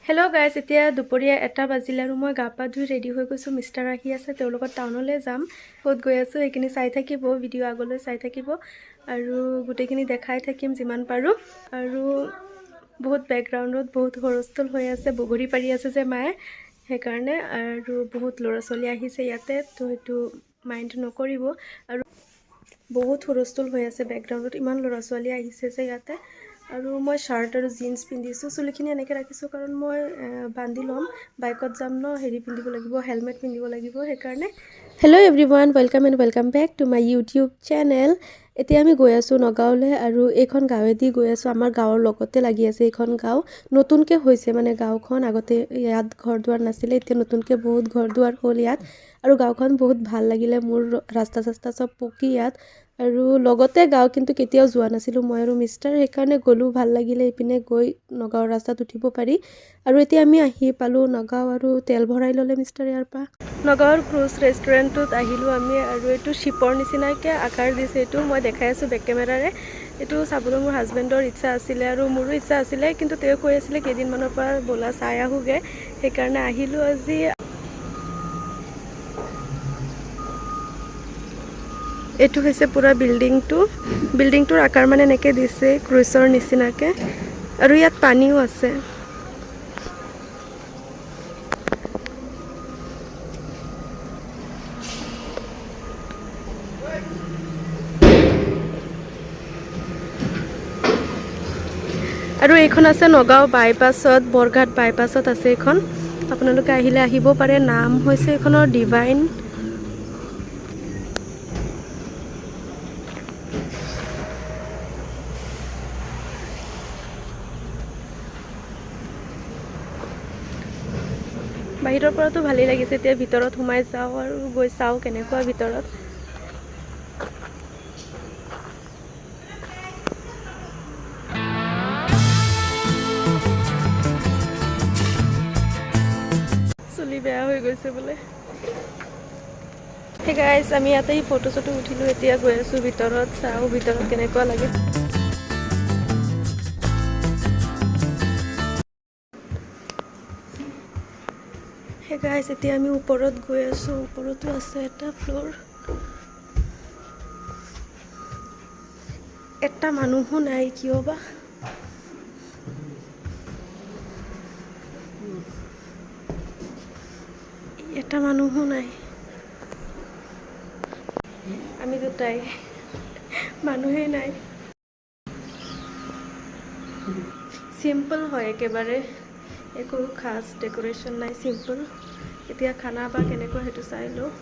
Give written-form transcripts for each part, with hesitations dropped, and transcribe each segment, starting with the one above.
Hello' guys, এতিয়া দুপৰীয়া 1টা বাজিলে আৰু মই গা পা ধুই ৰেডি হৈ গৈছোঁ। মিষ্টাৰ আহি আছে, তেওঁৰ লগত টাউনলৈ যাম। ক'ত গৈ আছোঁ সেইখিনি চাই থাকিব, ভিডিঅ' আগলৈ চাই থাকিব আৰু গোটেইখিনি দেখাই থাকিম যিমান পাৰোঁ। আৰু বহুত বেকগ্ৰাউণ্ডত বহুত হুলস্থুল হৈ আছে, বগৰী পাৰি আছে যে মায়ে, সেইকাৰণে। আৰু বহুত ল'ৰা ছোৱালী আহিছে ইয়াতে, তো সেইটো মাইণ্ড নকৰিব। আৰু বহুত হুলস্থুল হৈ আছে বেকগ্ৰাউণ্ডত, ইমান ল'ৰা ছোৱালী আহিছে যে ইয়াতে। আৰু মই শাৰ্ট আৰু জিন্স পিন্ধিছোঁ, চুলিখিনি এনেকৈ ৰাখিছোঁ কাৰণ মই বান্ধি ল'ম, বাইকত যাম ন, হেৰি পিন্ধিব লাগিব, হেলমেট পিন্ধিব লাগিব, সেইকাৰণে। Hello' everyone, welcome and welcome back to my YouTube channel. এতিয়া আমি গৈ আছোঁ নগাঁৱলৈ, আৰু এইখন গাঁৱেদি গৈ আছোঁ। আমাৰ গাঁৱৰ লগতে লাগি আছে এইখন গাঁও, নতুনকৈ হৈছে মানে গাঁওখন। আগতে ইয়াত ঘৰ দুৱাৰ নাছিলে, এতিয়া নতুনকৈ বহুত ঘৰ দুৱাৰ হ'ল ইয়াত। আৰু গাঁওখন বহুত ভাল লাগিলে মোৰ, ৰাস্তা চাস্তা চব পকী ইয়াত। আৰু লগতে গাঁও, কিন্তু কেতিয়াও যোৱা নাছিলোঁ মই আৰু মিষ্টাৰ, সেইকাৰণে গ'লোঁ, ভাল লাগিলে। এইপিনে গৈ নগাঁৱৰ ৰাস্তাত উঠিব পাৰি। আৰু এতিয়া আমি আহি পালোঁ নগাঁও, আৰু তেল ভৰাই ল'লে মিষ্টাৰ ইয়াৰ পৰা। নগাঁৱৰ ক্ৰুজ ৰেষ্টুৰেণ্টটোত আহিলোঁ আমি, আৰু এইটো শ্বিপৰ নিচিনাকৈ আকাৰ দিছে। এইটো মই দেখাই আছোঁ বেক কেমেৰাৰে। এইটো চাবলৈ মোৰ হাজবেণ্ডৰ ইচ্ছা আছিলে আৰু মোৰো ইচ্ছা আছিলে, কিন্তু তেওঁ কৈ আছিলে কেইদিনমানৰ পৰা ব'লা চাই আহোঁগৈ, সেইকাৰণে আহিলোঁ আজি। এইটো হৈছে পুৰা বিল্ডিংটোৰ আকাৰ মানে এনেকৈ দিছে ক্ৰুজৰ নিচিনাকৈ, আৰু ইয়াত পানীও আছে। আৰু এইখন আছে নগাঁও বাইপাছত, বৰঘাট বাইপাছত আছে এইখন। আপোনালোকে আহিলে আহিব পাৰে। নাম হৈছে এইখনৰ ডিভাইন। বাহিৰৰ পৰাতো ভালেই লাগিছে, এতিয়া ভিতৰত সোমাই যাওঁ আৰু গৈ চাওঁ কেনেকুৱা ভিতৰত। চুলি বেয়া হৈ গৈছে বোলে। সেই গাইজ, আমি ইয়াতে ফটো চটো উঠিলোঁ, এতিয়া গৈ আছোঁ ভিতৰত, চাওঁ ভিতৰত কেনেকুৱা লাগে। সেই গাইজ, এতিয়া আমি ওপৰত গৈ আছোঁ। ওপৰতো আছে এটা ফ্ল'ৰ। এটা মানুহো নাই, কিয় বা। এটা মানুহো নাই, আমি দুটাই, মানুহেই নাই। চিম্পল হয় একেবাৰে, একো খাছ ডেক'ৰেশ্যন নাই, চিম্পল। এতিয়া খানা বা কেনেকুৱা সেইটো চাই লওঁ।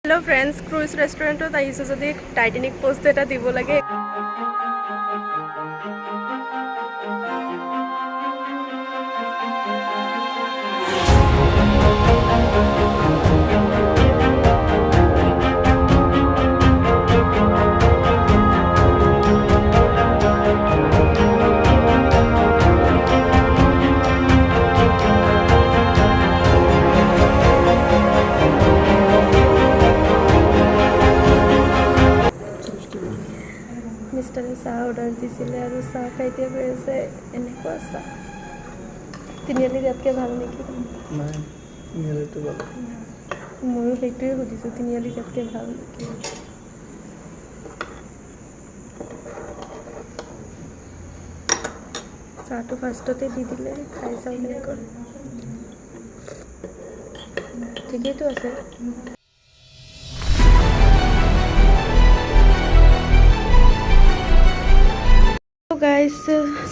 হেল্ল' ফ্ৰেণ্ডছ, ক্ৰুজ ৰেষ্টুৰেণ্টত আহিছোঁ যদি টাইটানিক পোষ্ট এটা দিব লাগে। মিষ্টাৰে চাহ অৰ্ডাৰ দিছিলে আৰু চাহ খাই এতিয়া গৈ আছে। এনেকুৱা চাহ তিনিআলিত ইয়াতকৈ ভাল নেকি? নাই, তিনিআলিটো ভাল। ময়ো সেইটোৱে সুধিছোঁ, তিনিআলিত ইয়াতকৈ ভাল নেকি? চাহটো ফাৰ্ষ্টতে দি দিলে, খাই চাওঁ কেনেকুৱা। ঠিকেইতো আছে। গাইজ,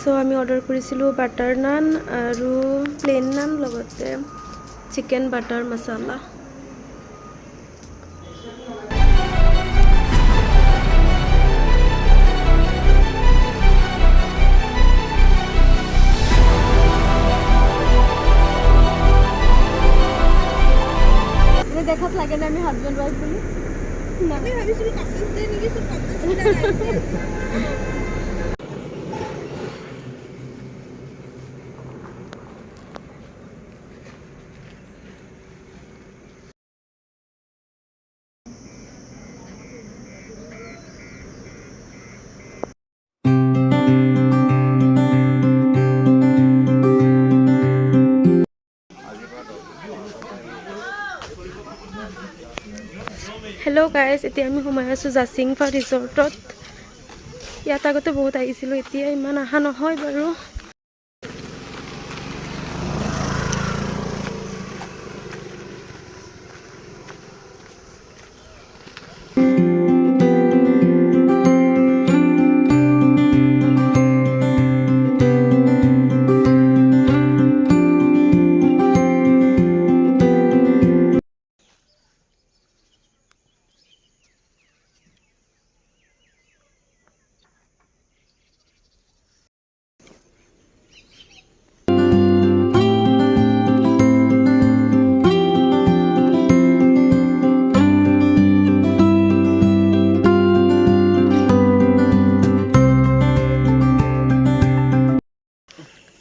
চ' আমি অৰ্ডাৰ কৰিছিলোঁ বাটাৰ নান আৰু প্লেইন নান, লগতে চিকেন বাটাৰ মচালা। দেখাত লাগে না আমি হাজবেণ্ড ৱাইফ বুলি আমি ভাবিছিলোঁ কাপোৰ দিয়ে নেকি চব কাপোৰ হেল্ল' গাইজ, এতিয়া আমি সোমাই আছোঁ জাচিংফা ৰিজৰ্টত। ইয়াত আগতে বহুত আহিছিলোঁ, এতিয়া ইমান অহা নহয় বাৰু।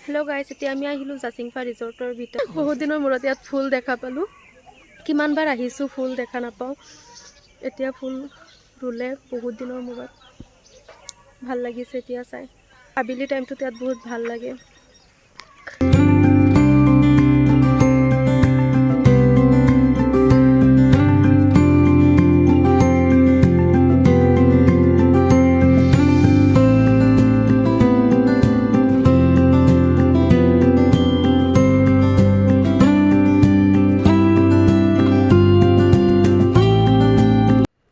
হেল্ল' গাইজ, এতিয়া আমি আহিলোঁ জাচিংফা ৰিজৰ্টৰ ভিতৰত। বহুত দিনৰ মূৰত ইয়াত ফুল দেখা পালোঁ। কিমানবাৰ আহিছোঁ, ফুল দেখা নাপাওঁ। এতিয়া ফুল ৰুলে বহুত দিনৰ মূৰত। ভাল লাগিছে এতিয়া চাই। আবেলি টাইমটোত ইয়াত বহুত ভাল লাগে।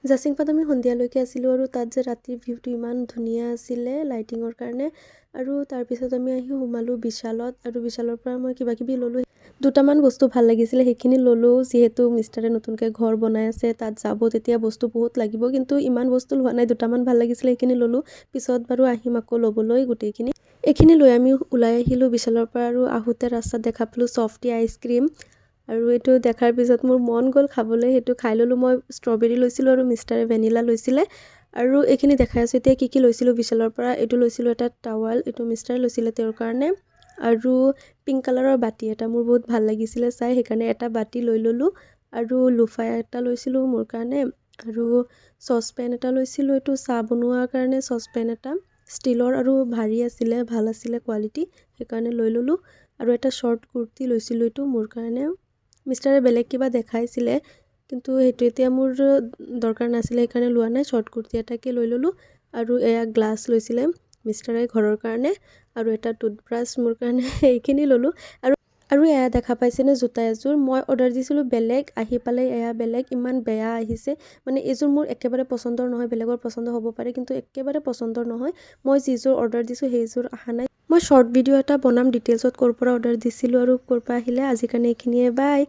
জাচিংফাত আমি সন্ধিয়ালৈকে আছিলোঁ আৰু তাত যে ৰাতিৰ ভিউটো ইমান ধুনীয়া আছিলে লাইটিঙৰ কাৰণে। আৰু তাৰপিছত আমি আহি সোমালোঁ বিশালত, আৰু বিশালৰ পৰা মই কিবাকিবি ল'লোঁ। দুটামান বস্তু ভাল লাগিছিলে, সেইখিনি ল'লোঁ। যিহেতু মিষ্টাৰে নতুনকৈ ঘৰ বনাই আছে, তাত যাব তেতিয়া বস্তু বহুত লাগিব, কিন্তু ইমান বস্তু লোৱা নাই। দুটামান ভাল লাগিছিলে, সেইখিনি ল'লোঁ। পিছত বাৰু আহিম আকৌ ল'বলৈ গোটেইখিনি। এইখিনি লৈ আমি ওলাই আহিলোঁ বিশালৰ পৰা, আৰু আহোঁতে ৰাস্তাত দেখা পালোঁ চফটি আইচক্ৰীম। আৰু এইটো দেখাৰ পিছত মোৰ মন গ'ল খাবলৈ, সেইটো খাই ল'লোঁ। মই ষ্ট্ৰবেৰী লৈছিলোঁ আৰু মিষ্টাৰে ভেনিলা লৈছিলে। আৰু এইখিনি দেখাই আছোঁ এতিয়া কি লৈছিলোঁ বিশালৰ পৰা। এইটো লৈছিলোঁ এটা টাৱাল, এইটো মিষ্টাৰে লৈছিলে তেওঁৰ কাৰণে। আৰু পিংক কালাৰৰ বাতি এটা মোৰ বহুত ভাল লাগিছিলে চাই, সেইকাৰণে এটা বাতি লৈ ল'লোঁ। আৰু লোফাই এটা লৈছিলোঁ মোৰ কাৰণে। আৰু চচপেন এটা লৈছিলোঁ, এইটো চাহ বনোৱাৰ কাৰণে চচপেন এটা। ষ্টীলৰ আৰু ভাৰী আছিলে, ভাল আছিলে কোৱালিটি, সেইকাৰণে লৈ ল'লোঁ। আৰু এটা শ্বৰ্ট কুৰ্তি লৈছিলোঁ, এইটো মোৰ কাৰণে। মিষ্টাৰে বেলেগ কিবা দেখাইছিলে, কিন্তু সেইটো এতিয়া মোৰ দৰকাৰ নাছিলে, সেইকাৰণে লোৱা নাই। শ্বৰ্ট কুৰ্তি এটাকে লৈ ল'লোঁ। আৰু এয়া গ্লাছ লৈছিলে মিষ্টাৰে ঘৰৰ কাৰণে, আৰু এটা টুথব্ৰাছ মোৰ কাৰণে। এইখিনি ল'লোঁ। আৰু এয়া দেখা পাইছেনে জোতা এযোৰ, মই অৰ্ডাৰ দিছিলোঁ বেলেগ, আহি পালে এয়া বেলেগ। ইমান বেয়া আহিছে, মানে এইযোৰ মোৰ একেবাৰে পচন্দৰ নহয়। বেলেগৰ পচন্দ হ'ব পাৰে, কিন্তু একেবাৰে পচন্দৰ নহয়। মই যিযোৰ অৰ্ডাৰ দিছোঁ সেইযোৰ অহা নাই। মই শ্বৰ্ট ভিডিঅ' এটা বনাম ডিটেইলছত ক'ৰ পৰা অৰ্ডাৰ দিছিলোঁ আৰু ক'ৰ পৰা আহিলে। আজিৰ কাৰণে এইখিনিয়ে, বাই।